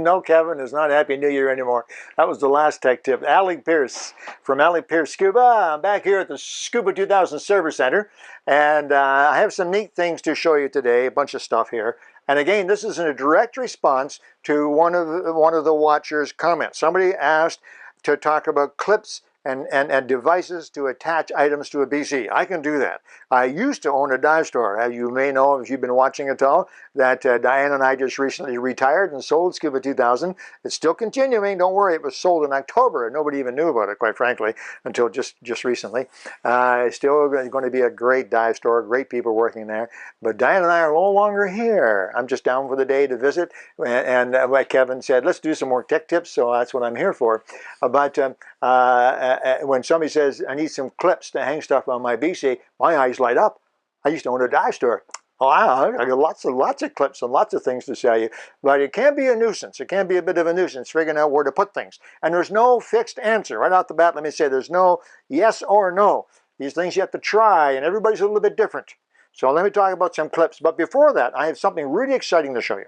No, Kevin, it's not Happy New Year anymore. That was the last tech tip. Alec Peirce from Alec Peirce Scuba. I'm back here at the Scuba 2000 Service Center, and I have some neat things to show you today, a bunch of stuff here. And again, this is in a direct response to one of the watchers' comments. Somebody asked to talk about clips and devices to attach items to a BC. I can do that. I used to own a dive store. As you may know, if you've been watching at all, that Diane and I just recently retired and sold Scuba 2000. It's still continuing. Don't worry, it was sold in October and nobody even knew about it, quite frankly, until just recently. It's still going to be a great dive store, great people working there. But Diane and I are no longer here. I'm just down for the day to visit. And like Kevin said, let's do some more tech tips, so that's what I'm here for. When somebody says, I need some clips to hang stuff on my BC, my eyes light up. I used to own a dive store. Oh, I got lots of clips and lots of things to sell you. But it can be a nuisance. It can be a bit of a nuisance figuring out where to put things. And there's no fixed answer. Right off the bat, let me say there's no yes or no. These things you have to try, and everybody's a little bit different. So let me talk about some clips. But before that, I have something really exciting to show you.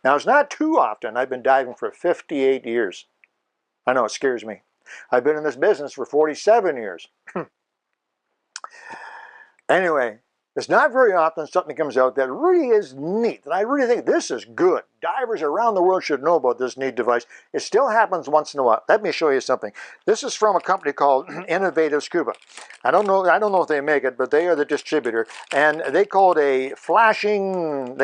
Now, it's not too often. I've been diving for 58 years. I know, it scares me. I've been in this business for 47 years. Anyway, it's not very often something comes out that really is neat, and I really think this is good. Divers around the world should know about this neat device. It still happens once in a while. Let me show you something. This is from a company called Innovative Scuba. I don't know if they make it, but they are the distributor, and they call it a flashing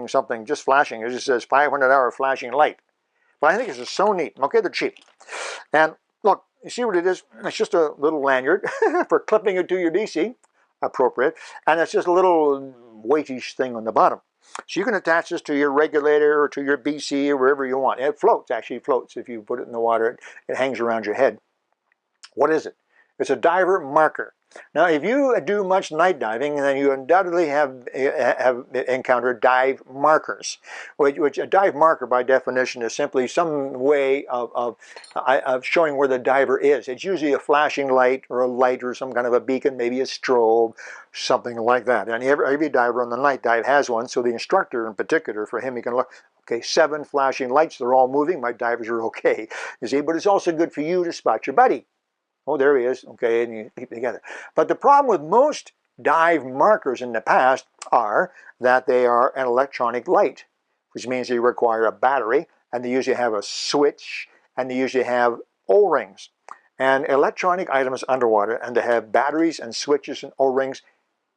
something, just flashing. It just says 500-hour flashing light. But I think it's just so neat. Okay, they're cheap. And look, you see what it is? It's just a little lanyard for clipping it to your BC, appropriate. And it's just a little weightish thing on the bottom. So you can attach this to your regulator or to your BC or wherever you want. It floats, actually floats. If you put it in the water, it hangs around your head. What is it? It's a diver marker. Now, if you do much night diving, then you undoubtedly have encountered dive markers, which a dive marker, by definition, is simply some way of showing where the diver is. It's usually a flashing light or some kind of a beacon, maybe a strobe, something like that. And every diver on the night dive has one, so the instructor in particular, for him, he can look, okay, 7 flashing lights, they're all moving, my divers are okay. You see, but it's also good for you to spot your buddy. Oh, there he is. Okay, and you keep it together. But the problem with most dive markers in the past are that they are an electronic light, which means they require a battery, and they usually have a switch, and they usually have O-rings. And electronic items underwater, and they have batteries and switches and O-rings,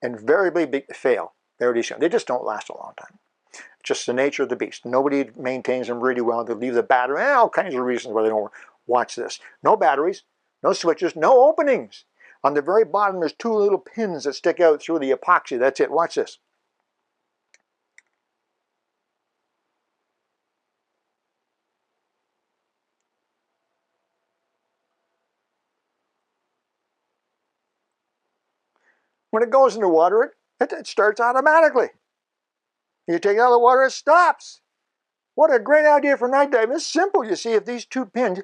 invariably fail. They just don't last a long time. It's just the nature of the beast. Nobody maintains them really well. They leave the battery, all kinds of reasons why they don't watch this. No batteries. No switches, no openings. On the very bottom, there's 2 little pins that stick out through the epoxy. That's it. Watch this. When it goes in the water, it starts automatically. You take it out of the water, it stops. What a great idea for night diving. It's simple. You see, if these 2 pins,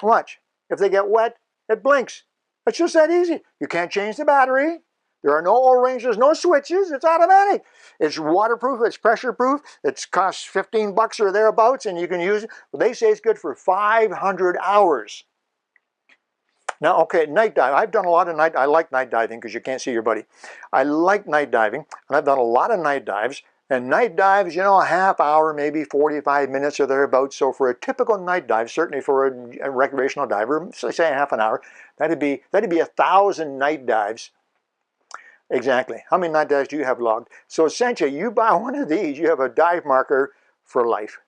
watch, if they get wet, it blinks. It's just that easy. You can't change the battery. There are no O-rings. There's no switches. It's automatic. It's waterproof. It's pressure proof. It costs 15 bucks or thereabouts, and you can use it. Well, they say it's good for 500 hours. Now, okay, night dive. I've done a lot of night. I like night diving because you can't see your buddy. I like night diving, and I've done a lot of night dives. And night dives, you know, a half hour, maybe 45 minutes or thereabouts. So for a typical night dive, certainly for a recreational diver, so say a half an hour, that'd be 1,000 night dives. Exactly. How many night dives do you have logged? So essentially, you buy one of these, you have a dive marker for life,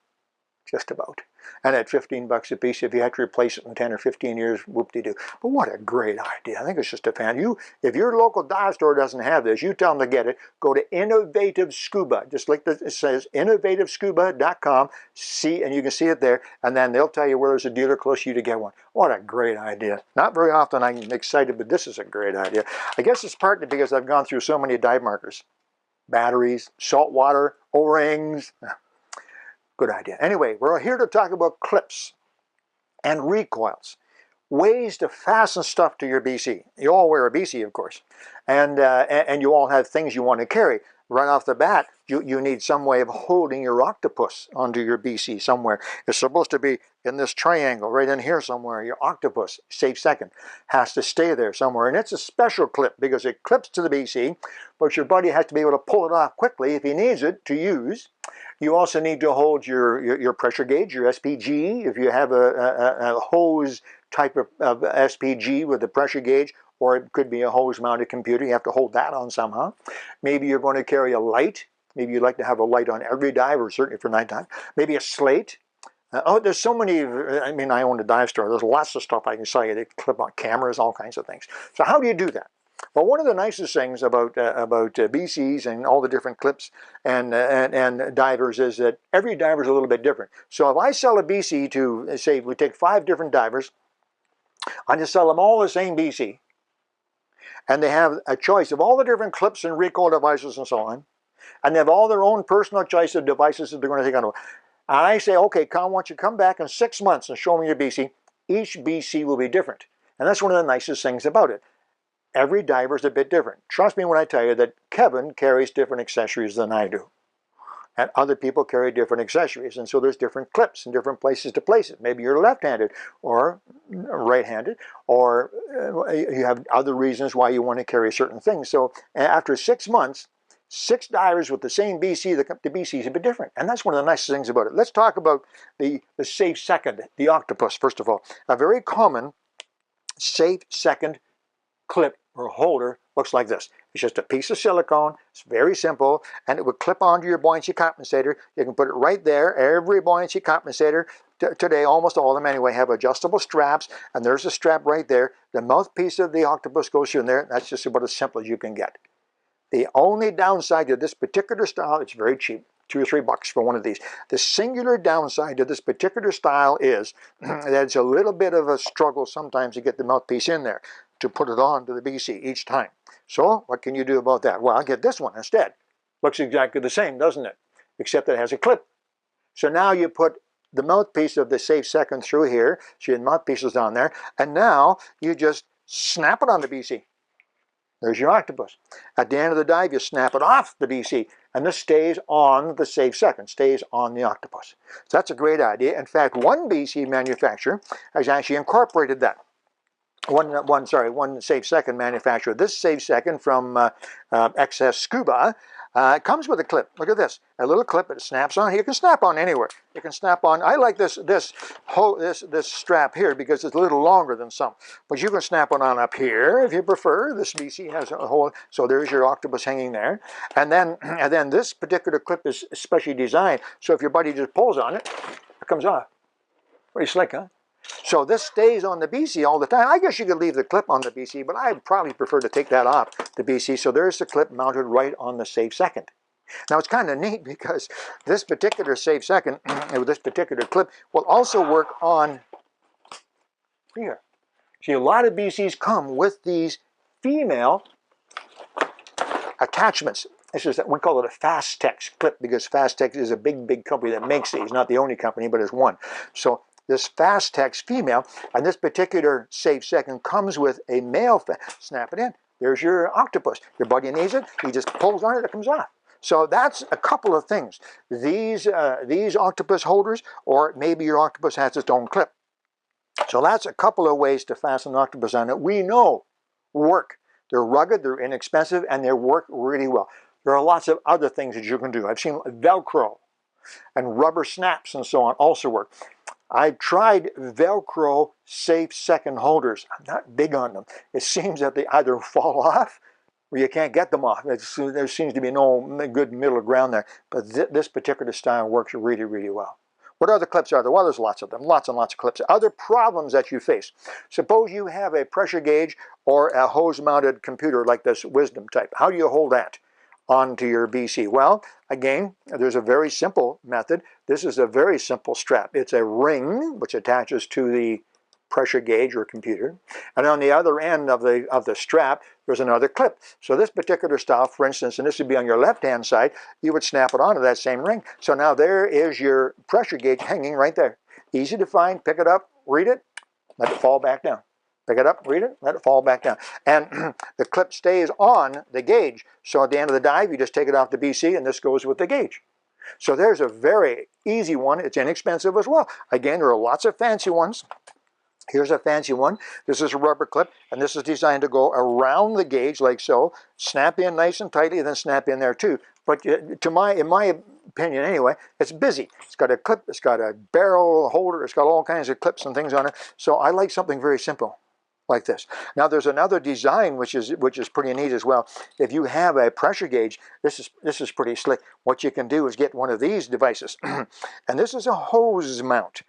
just about. And at 15 bucks a piece, if you have to replace it in 10 or 15 years, whoop-de-doo. But what a great idea. I think it's just a fan. If your local dive store doesn't have this, you tell them to get it. Go to Innovative Scuba. Just like it says, innovativescuba.com. See, and you can see it there. And then they'll tell you where there's a dealer close to you to get one. What a great idea. Not very often I'm excited, but this is a great idea. I guess it's partly because I've gone through so many dive markers. Batteries, salt water, O-rings. Good idea. Anyway, we're here to talk about clips and recoils. Ways to fasten stuff to your BC. You all wear a BC, of course. And you all have things you want to carry. Right off the bat, you need some way of holding your octopus onto your BC somewhere. It's supposed to be in this triangle right in here somewhere. Your octopus, safe second, has to stay there somewhere. And it's a special clip because it clips to the BC, but your buddy has to be able to pull it off quickly if he needs it to use. You also need to hold your pressure gauge, your SPG. If you have a hose type of SPG with the pressure gauge, or it could be a hose-mounted computer, you have to hold that on somehow. Maybe you're going to carry a light. Maybe you'd like to have a light on every dive, or certainly for nighttime. Maybe a slate. Oh, there's so many, I mean, I own a dive store. There's lots of stuff I can sell you. They clip on cameras, all kinds of things. So how do you do that? Well, one of the nicest things about BCs and all the different clips and divers is that every diver is a little bit different. So if I sell a BC to, say, we take 5 different divers, I just sell them all the same BC. And they have a choice of all the different clips and recoil devices and so on. And they have all their own personal choice of devices that they're going to take on. And I say, okay, Con, why don't you come back in 6 months and show me your BC. Each BC will be different. And that's one of the nicest things about it. Every diver is a bit different. Trust me when I tell you that Kevin carries different accessories than I do. And other people carry different accessories. And so there's different clips and different places to place it. Maybe you're left-handed or right-handed, or you have other reasons why you want to carry certain things. So after 6 months, 6 divers with the same BC, the BC is a bit different. And that's one of the nicest things about it. Let's talk about the safe second, the octopus, first of all. A very common safe second clip or holder looks like this. It's just a piece of silicone. It's very simple, and it would clip onto your buoyancy compensator. You can put it right there. Every buoyancy compensator today, almost all of them anyway, have adjustable straps, and there's a strap right there. The mouthpiece of the octopus goes through in there. That's just about as simple as you can get. The only downside to this particular style, it's very cheap, $2 or $3 for one of these. The singular downside to this particular style is that it's a little bit of a struggle sometimes to get the mouthpiece in there to put it on to the BC each time. So what can you do about that? Well, I'll get this one instead. Looks exactly the same, doesn't it? Except it has a clip. So now you put the mouthpiece of the safe second through here, so your mouthpiece is on there, and now you just snap it on the BC. There's your octopus. At the end of the dive, you snap it off the BC, and this stays on the safe second, stays on the octopus. So that's a great idea. In fact, one BC manufacturer has actually incorporated that. One safe second manufacturer. This safe second from Scuba comes with a clip. Look at this, a little clip. It snaps on. You can snap on anywhere. You can snap on. I like this strap here because it's a little longer than some. But you can snap it on up here if you prefer. This BC has a hole, so there's your octopus hanging there. And then this particular clip is specially designed so if your buddy just pulls on it, it comes off. Pretty slick, huh? So this stays on the BC all the time. I guess you could leave the clip on the BC, but I'd probably prefer to take that off the BC. So there's the clip mounted right on the safe second. Now it's kind of neat because this particular safe second, with this particular clip, will also work on here. See, a lot of BCs come with these female attachments. This is, we call it a Fastex clip because Fastex is a big company that makes these. Not the only company, but it's one. So this Fastex female, and this particular safe second comes with a male. Snap it in. There's your octopus. Your buddy needs it. He just pulls on it. It comes off. So that's a couple of things. These octopus holders, or maybe your octopus has its own clip. So that's a couple of ways to fasten an octopus on it. We know work. They're rugged, they're inexpensive, and they work really well. There are lots of other things that you can do. I've seen Velcro and rubber snaps and so on also work. I've tried Velcro safe second holders. I'm not big on them. It seems that they either fall off or you can't get them off. There seems to be no good middle ground there. But this particular style works really well. What other clips are there? Well, there's lots of them, lots and lots of clips. Other problems that you face. Suppose you have a pressure gauge or a hose-mounted computer like this Wisdom type. How do you hold that onto your BC? Well, again, there's a very simple method. This is a very simple strap. It's a ring which attaches to the pressure gauge or computer, and on the other end of the strap there's another clip. So this particular style, for instance, and this would be on your left hand side, you would snap it onto that same ring. So now there is your pressure gauge hanging right there. Easy to find. Pick it up, read it, let it fall back down. Pick it up, read it, let it fall back down. And the clip stays on the gauge. So at the end of the dive, you just take it off the BC, and this goes with the gauge. So there's a very easy one. It's inexpensive as well. Again, there are lots of fancy ones. Here's a fancy one. This is a rubber clip, and this is designed to go around the gauge like so. Snap in nice and tightly, then snap in there too. But in my opinion anyway, it's busy. It's got a clip, it's got a barrel holder, it's got all kinds of clips and things on it. So I like something very simple like this. Now there's another design which is pretty neat as well. If you have a pressure gauge, this is pretty slick. What you can do is get one of these devices, and this is a hose mount.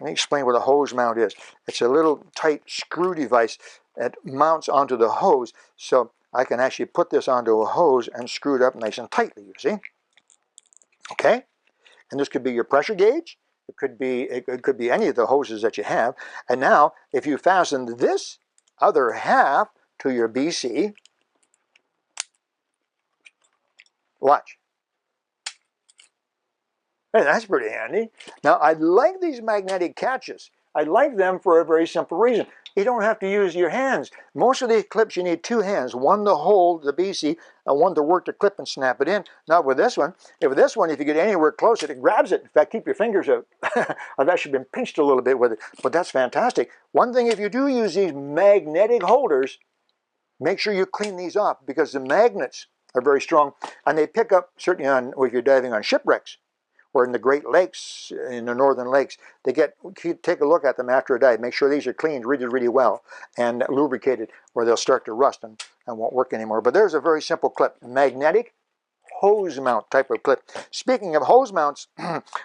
Let me explain what a hose mount is. It's a little tight screw device that mounts onto the hose, so I can actually put this onto a hose and screw it up nice and tightly, you see? Okay? And this could be your pressure gauge. It could be any of the hoses that you have. And now, if you fasten this other half to your BC, watch. Hey, that's pretty handy. Now, I like these magnetic catches. I like them for a very simple reason. You don't have to use your hands. Most of these clips, you need two hands, one to hold the BC and one to work the clip and snap it in. Not with this one. If you get anywhere close, it grabs it. In fact, keep your fingers out. I've actually been pinched a little bit with it, but that's fantastic. One thing, if you do use these magnetic holders, make sure you clean these off, because the magnets are very strong, and they pick up, certainly if you're diving on shipwrecks, or in the Great Lakes, in the northern lakes, take a look at them after a dive. Make sure these are cleaned really, really well and lubricated, or they'll start to rust and won't work anymore. But there's a very simple clip, a magnetic hose mount type of clip. Speaking of hose mounts,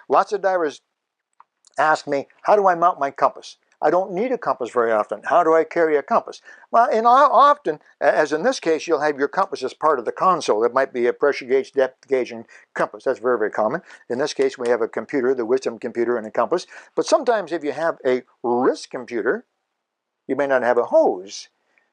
lots of divers ask me, how do I mount my compass? I don't need a compass very often. How do I carry a compass? Well, often, as in this case, you'll have your compass as part of the console. It might be a pressure gauge, depth gauge, and compass. That's very, very common. In this case, we have a computer, the Wisdom computer, and a compass. But sometimes if you have a wrist computer, you may not have a hose.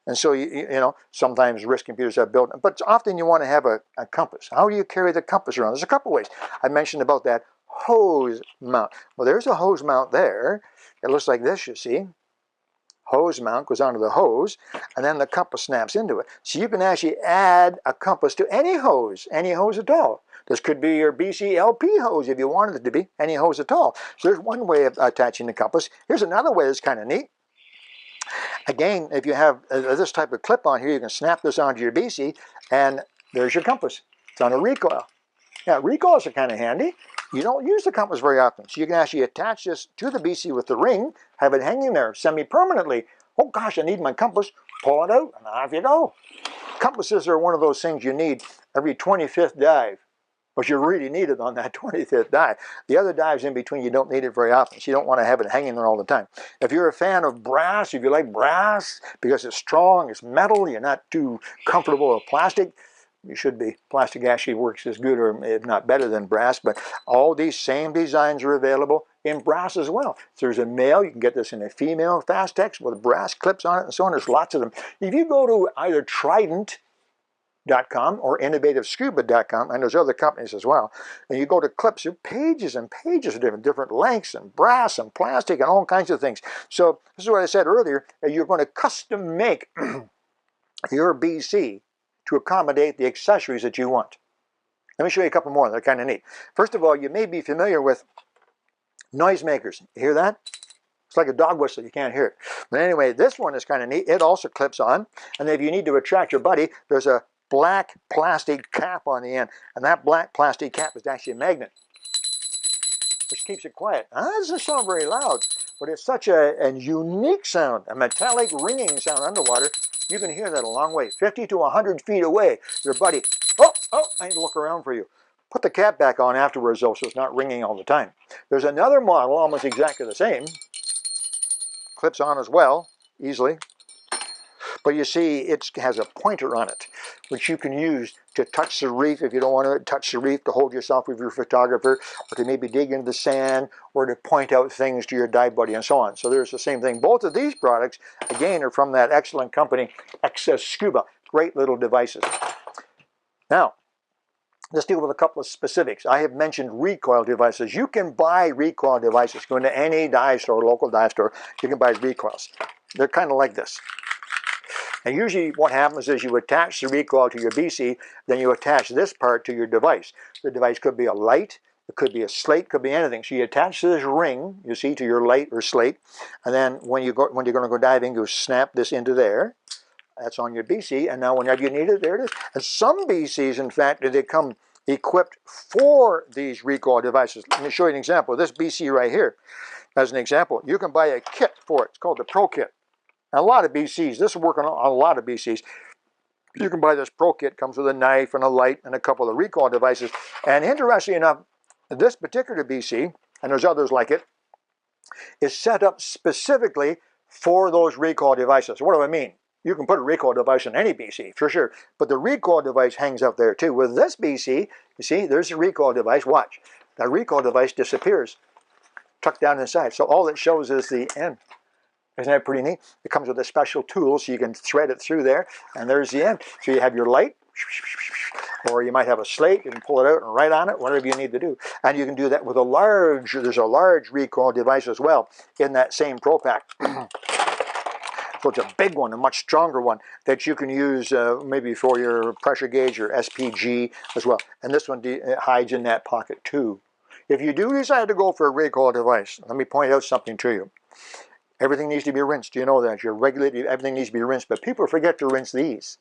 And so, sometimes wrist computers have built, but often you want to have a compass. How do you carry the compass around? There's a couple ways. I mentioned about that hose mount. Well, there's a hose mount there. It looks like this, you see. Hose mount goes onto the hose, and then the compass snaps into it. So you can actually add a compass to any hose at all. This could be your BC LP hose if you wanted it to be, any hose at all. So there's one way of attaching the compass. Here's another way that's kind of neat. Again, if you have this type of clip on here, you can snap this onto your BC, and there's your compass. It's on a recoil. Now, recoils are kind of handy. You don't use the compass very often, so you can actually attach this to the BC with the ring, have it hanging there semi-permanently. Oh gosh, I need my compass. Pull it out, and off you go. Compasses are one of those things you need every 25th dive, but you really need it on that 25th dive. The other dives in between, you don't need it very often, so you don't want to have it hanging there all the time. If you're a fan of brass, if you like brass, because it's strong, it's metal, you're not too comfortable with plastic, you should be. Plastic actually works as good, or if not better, than brass, but all these same designs are available in brass as well. So there's a male, you can get this in a female Fastex with brass clips on it and so on. There's lots of them. If you go to either Trident.com or InnovativeScuba.com, and there's other companies as well, and you go to clips, there are pages and pages of different lengths and brass and plastic and all kinds of things. So this is what I said earlier, you're going to custom make your BC to accommodate the accessories that you want. Let me show you a couple more. They're kind of neat. First of all, you may be familiar with noisemakers. You hear that? It's like a dog whistle. You can't hear it. But anyway, this one is kind of neat. It also clips on. And if you need to retract your buddy, there's a black plastic cap on the end. And that black plastic cap is actually a magnet, which keeps it quiet. Now, that doesn't sound very loud, but it's such a unique sound, a metallic ringing sound underwater. You can hear that a long way, 50 to 100 feet away. Your buddy, oh, I need to look around for you. Put the cap back on afterwards, though, so it's not ringing all the time. There's another model, almost exactly the same. Clips on as well, easily. But you see, it has a pointer on it, which you can use to touch the reef if you don't want to touch the reef, to hold yourself with your photographer, or to maybe dig into the sand, or to point out things to your dive buddy, and so on. So there's the same thing. Both of these products, again, are from that excellent company, Scuba. Great little devices. Now, let's deal with a couple of specifics. I have mentioned recoil devices. You can buy recoil devices. Go into any dive store, local dive store, you can buy recoils. They're kind of like this. And usually what happens is you attach the recoil to your BC, then you attach this part to your device. The device could be a light, it could be a slate, could be anything. So you attach this ring, you see, to your light or slate, and then when you're going to go diving, you snap this into there. That's on your BC, and now whenever you need it, there it is. And some BCs, in fact, they come equipped for these recoil devices. Let me show you an example. This BC right here, as an example, you can buy a kit for it. It's called the Pro Kit. And a lot of BCs, this is working on a lot of BCs. You can buy this Pro Kit, comes with a knife and a light and a couple of recoil devices. And interestingly enough, this particular BC, and there's others like it, is set up specifically for those recoil devices. What do I mean? You can put a recoil device in any BC, for sure, but the recoil device hangs up there too. With this BC, you see, there's a recoil device. Watch. That recoil device disappears, tucked down inside. So all it shows is the end. Isn't that pretty neat? It comes with a special tool so you can thread it through there, and there's the end. So you have your light, or you might have a slate, you can pull it out and write on it, whatever you need to do. And you can do that with a large, there's a large recoil device as well in that same Pro Pack. So it's a big one, a much stronger one that you can use maybe for your pressure gauge or SPG as well. And this one hides in that pocket too. If you do decide to go for a recoil device, let me point out something to you. Everything needs to be rinsed. You know that. You're regulated, everything needs to be rinsed, but people forget to rinse these.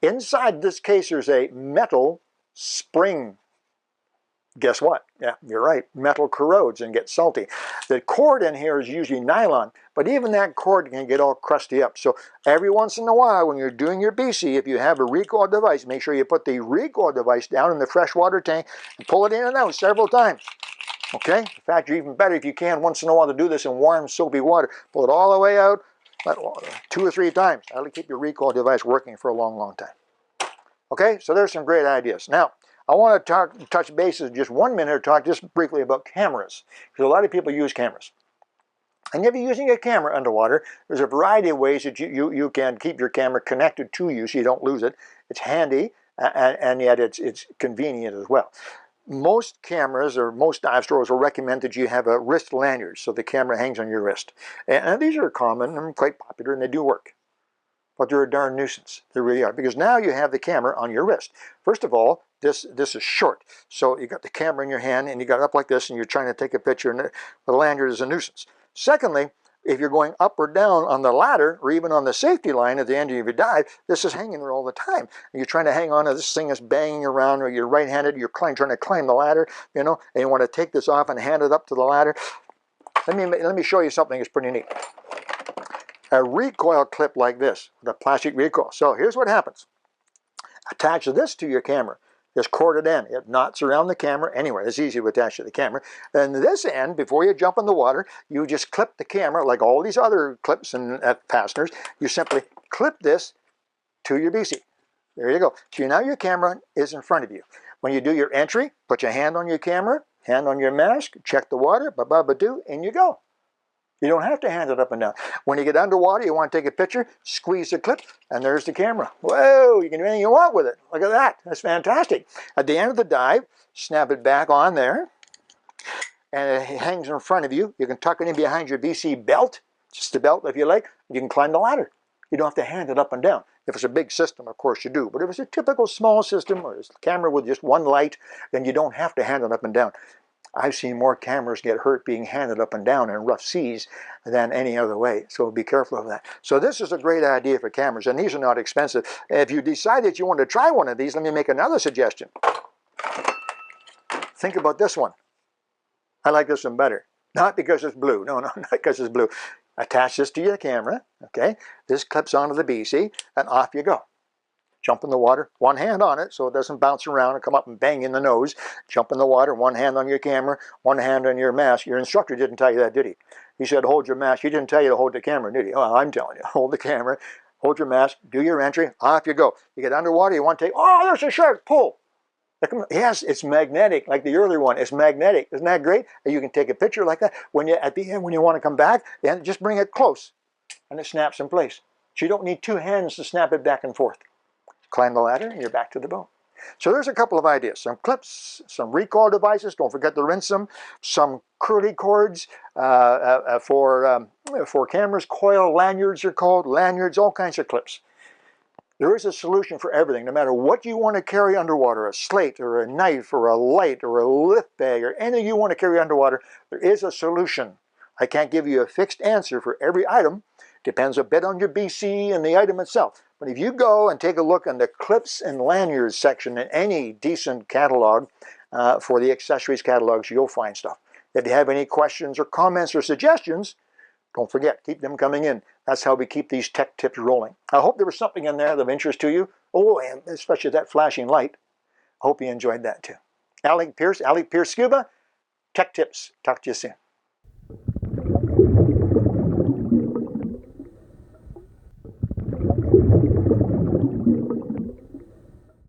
Inside this case, there's a metal spring. Guess what? Yeah, you're right. Metal corrodes and gets salty. The cord in here is usually nylon, but even that cord can get all crusty up. So every once in a while, when you're doing your BC, if you have a recoil device, make sure you put the recoil device down in the freshwater tank and pull it in and out several times. Okay? In fact, you're even better if you can once in a while to do this in warm, soapy water. Pull it all the way out 2 or 3 times. That'll keep your recoil device working for a long, long time. Okay? So there's some great ideas. Now, I want to touch bases just 1 minute or talk just briefly about cameras. Because a lot of people use cameras. And if you're using a camera underwater, there's a variety of ways that you can keep your camera connected to you so you don't lose it. It's handy, and yet it's convenient as well. Most cameras or most dive stores will recommend that you have a wrist lanyard so the camera hangs on your wrist. And these are common and quite popular, and they do work. But they're a darn nuisance. They really are. Because now you have the camera on your wrist. First of all, this is short. So you got the camera in your hand and you got it up like this and you're trying to take a picture, and the lanyard is a nuisance. Secondly, if you're going up or down on the ladder or even on the safety line at the end of your dive, this is hanging there all the time. And you're trying to hang on to this thing that's banging around, or you're right-handed, you're trying to climb the ladder, you know, and you want to take this off and hand it up to the ladder. Let me show you something that's pretty neat. A recoil clip like this, the plastic recoil. So here's what happens. Attach this to your camera. Just cord it in. It knots around the camera anywhere. It's easy to attach to the camera. And this end, before you jump in the water, you just clip the camera like all these other clips and fasteners. You simply clip this to your BC. There you go. So now your camera is in front of you. When you do your entry, put your hand on your camera, hand on your mask, check the water, ba-ba-ba-doo, and you go. You don't have to hand it up and down. When you get underwater, you want to take a picture, squeeze the clip, and there's the camera. Whoa, you can do anything you want with it. Look at that. That's fantastic. At the end of the dive, snap it back on there, and it hangs in front of you. You can tuck it in behind your BC belt, just the belt if you like. You can climb the ladder. You don't have to hand it up and down. If it's a big system, of course you do. But if it's a typical small system or a camera with just one light, then you don't have to hand it up and down. I've seen more cameras get hurt being handed up and down in rough seas than any other way, so be careful of that. So this is a great idea for cameras, and these are not expensive. If you decide that you want to try one of these, let me make another suggestion. Think about this one. I like this one better. Not because it's blue. No, not because it's blue. Attach this to your camera, okay? This clips onto the BC, and off you go. Jump in the water, one hand on it so it doesn't bounce around and come up and bang in the nose. Jump in the water, one hand on your camera, one hand on your mask. Your instructor didn't tell you that, did he? He said hold your mask. He didn't tell you to hold the camera, did he? Oh, I'm telling you, hold the camera, hold your mask, do your entry, off you go. You get underwater, you want to take, oh, there's a shark, pull. Yes, it's magnetic, like the earlier one. It's magnetic. Isn't that great? And you can take a picture like that. When you at the end, when you want to come back, then just bring it close, and it snaps in place. So you don't need 2 hands to snap it back and forth. Climb the ladder, and you're back to the boat. So there's a couple of ideas. Some clips, some recoil devices, don't forget to rinse them, some curly cords for cameras, coil lanyards are called, lanyards, all kinds of clips. There is a solution for everything, no matter what you want to carry underwater, a slate or a knife or a light or a lift bag or anything you want to carry underwater, there is a solution. I can't give you a fixed answer for every item. Depends a bit on your BC and the item itself. But if you go and take a look in the clips and lanyards section in any decent catalog, for the accessories catalogs, you'll find stuff. If you have any questions or comments or suggestions, don't forget, keep them coming in. That's how we keep these tech tips rolling. I hope there was something in there of interest to you. Oh, and especially that flashing light. Hope you enjoyed that too. Alec Peirce Scuba, Tech Tips. Talk to you soon.